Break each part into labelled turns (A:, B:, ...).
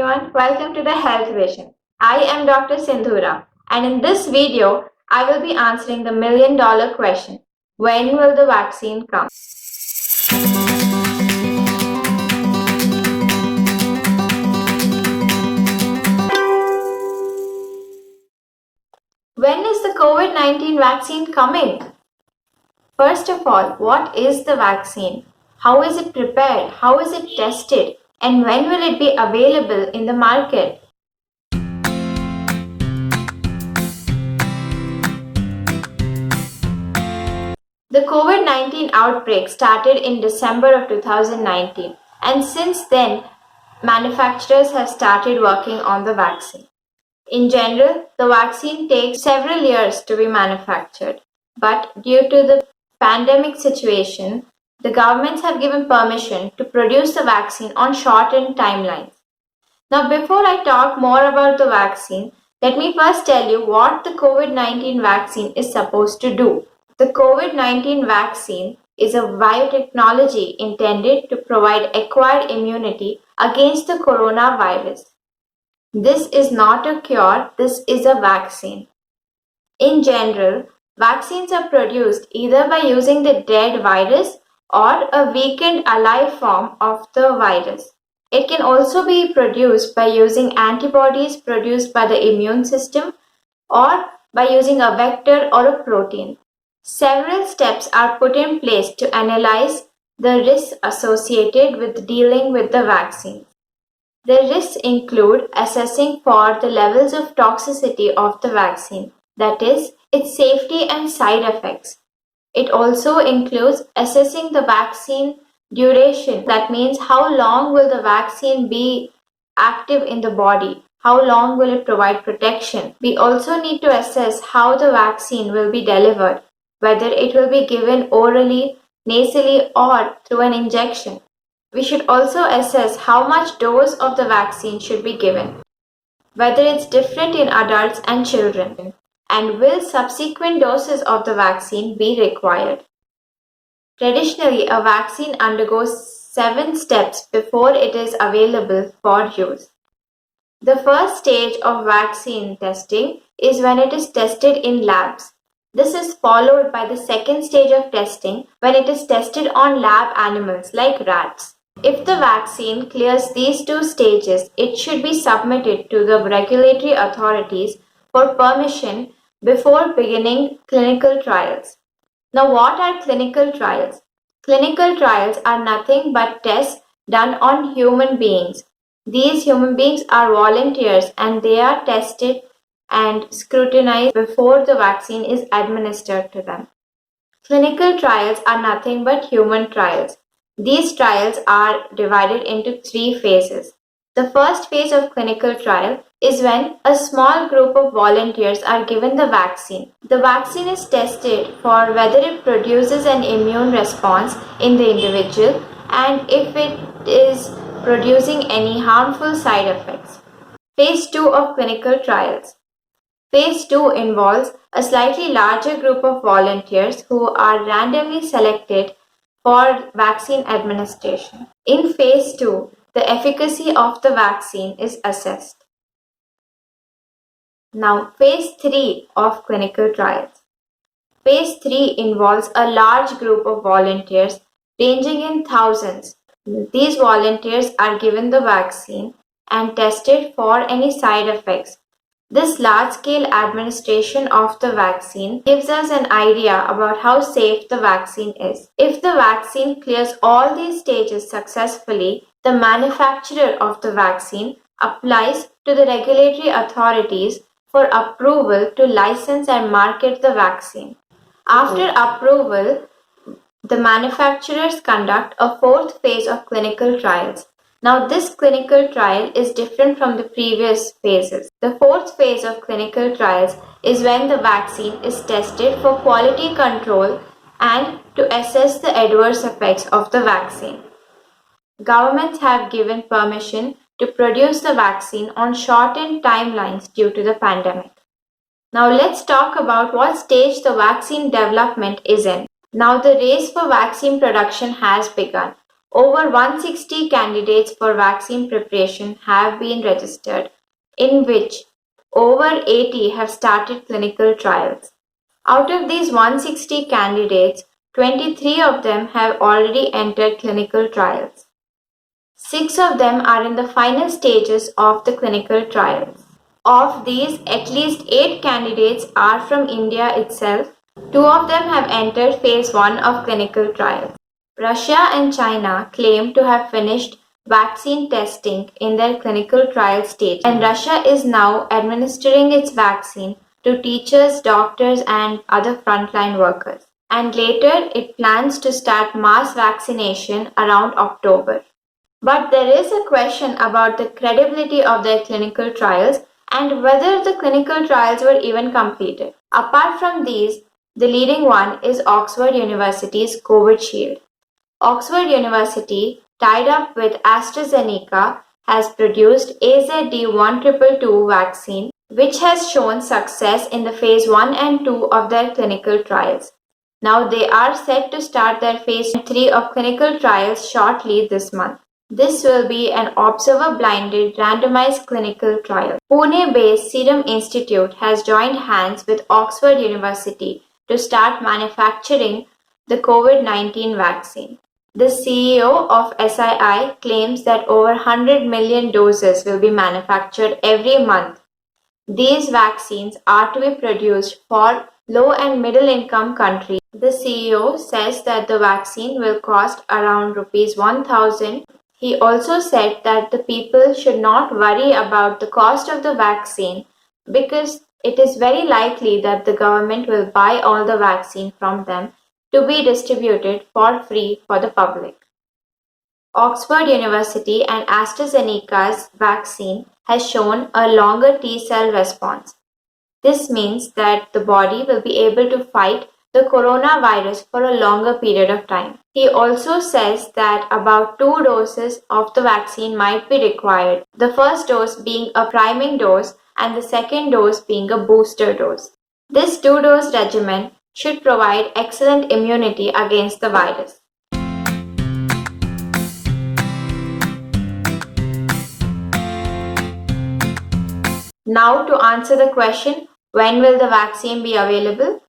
A: everyone, welcome to the Health Vision. I am Dr. Sindhura, and in this video, I will be answering the million-dollar question: when will the vaccine come? When is the COVID-19 vaccine coming? First of all, what is the vaccine? How is it prepared? How is it tested? And when will it be available in the market? The COVID-19 outbreak started in December of 2019, and since then, manufacturers have started working on the vaccine. In general, the vaccine takes several years to be manufactured, but due to the pandemic situation, the governments have given permission to produce the vaccine on shortened timelines. Now, before I talk more about the vaccine, let me first tell you what the COVID-19 vaccine is supposed to do. The COVID-19 vaccine is a biotechnology intended to provide acquired immunity against the coronavirus. This is not a cure, this is a vaccine. In general, vaccines are produced either by using the dead virus or a weakened alive form of the virus. It can also be produced by using antibodies produced by the immune system or by using a vector or a protein. Several steps are put in place to analyze the risks associated with dealing with the vaccine. The risks include assessing for the levels of toxicity of the vaccine, that is, its safety and side effects. It also includes assessing the vaccine duration, that means how long will the vaccine be active in the body, how long will it provide protection. We also need to assess how the vaccine will be delivered, whether it will be given orally, nasally, or through an injection. We should also assess how much dose of the vaccine should be given, whether it's different in adults and children, and will subsequent doses of the vaccine be required. Traditionally, a vaccine undergoes 7 steps before it is available for use. The first stage of vaccine testing is when it is tested in labs. This is followed by the second stage of testing when it is tested on lab animals like rats. If the vaccine clears these 2 stages, it should be submitted to the regulatory authorities for permission before beginning clinical trials. Now, what are clinical trials? Clinical trials are nothing but tests done on human beings. These human beings are volunteers and they are tested and scrutinized before the vaccine is administered to them. Clinical trials are nothing but human trials. These trials are divided into 3 phases. The first phase of clinical trial is when a small group of volunteers are given the vaccine. The vaccine is tested for whether it produces an immune response in the individual and if it is producing any harmful side effects. Phase 2 of clinical trials. Phase 2 involves a slightly larger group of volunteers who are randomly selected for vaccine administration. In phase 2, the efficacy of the vaccine is assessed. Now, phase 3 of clinical trials. Phase 3 involves a large group of volunteers ranging in thousands. These volunteers are given the vaccine and tested for any side effects. This large-scale administration of the vaccine gives us an idea about how safe the vaccine is. If the vaccine clears all these stages successfully, the manufacturer of the vaccine applies to the regulatory authorities for approval to license and market the vaccine. After approval, the manufacturers conduct a 4th phase of clinical trials. Now, this clinical trial is different from the previous phases. The 4th phase of clinical trials is when the vaccine is tested for quality control and to assess the adverse effects of the vaccine. Governments have given permission to produce the vaccine on shortened timelines due to the pandemic. Now, let's talk about what stage the vaccine development is in. Now, the race for vaccine production has begun. Over 160 candidates for vaccine preparation have been registered, in which over 80 have started clinical trials. Out of these 160 candidates, 23 of them have already entered clinical trials. 6 of them are in the final stages of the clinical trials. Of these, at least 8 candidates are from India itself. 2 of them have entered phase 1 of clinical trials. Russia and China claim to have finished vaccine testing in their clinical trial stage, and Russia is now administering its vaccine to teachers, doctors, and other frontline workers. And later, it plans to start mass vaccination around October. But there is a question about the credibility of their clinical trials and whether the clinical trials were even completed. Apart from these, the leading one is Oxford University's Covishield. Oxford University, tied up with AstraZeneca, has produced AZD1222 vaccine, which has shown success in the phase 1 and 2 of their clinical trials. Now they are set to start their phase 3 of clinical trials shortly this month. This will be an observer-blinded randomized clinical trial. Pune-based Serum Institute has joined hands with Oxford University to start manufacturing the COVID-19 vaccine. The CEO of SII claims that over 100 million doses will be manufactured every month. These vaccines are to be produced for low and middle income countries. The CEO says that the vaccine will cost around Rs 1,000. He also said that the people should not worry about the cost of the vaccine because it is very likely that the government will buy all the vaccine from them to be distributed for free for the public. Oxford University and AstraZeneca's vaccine has shown a longer T-cell response. This means that the body will be able to fight the coronavirus for a longer period of time. He also says that about 2 doses of the vaccine might be required, the first dose being a priming dose and the second dose being a booster dose. This 2-dose regimen should provide excellent immunity against the virus. Now to answer the question, when will the vaccine be available?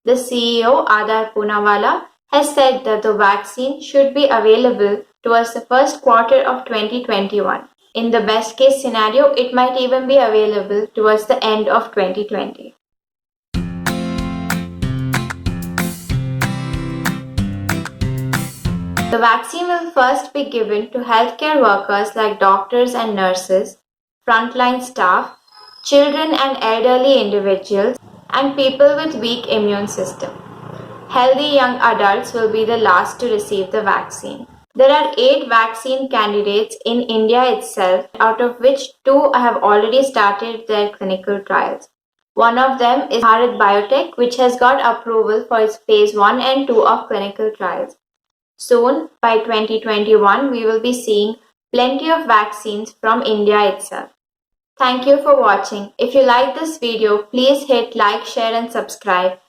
A: The CEO, Adar Poonawalla, has said that the vaccine should be available towards the first quarter of 2021. In the best case scenario, it might even be available towards the end of 2020. The vaccine will first be given to healthcare workers like doctors and nurses, frontline staff, children and elderly individuals, and people with weak immune system. Healthy young adults will be the last to receive the vaccine. There are 8 vaccine candidates in India itself, out of which 2 have already started their clinical trials. One of them is Bharat Biotech, which has got approval for its phase 1 and 2 of clinical trials. Soon, by 2021, we will be seeing plenty of vaccines from India itself. Thank you for watching. If you like this video, please hit like, share and subscribe.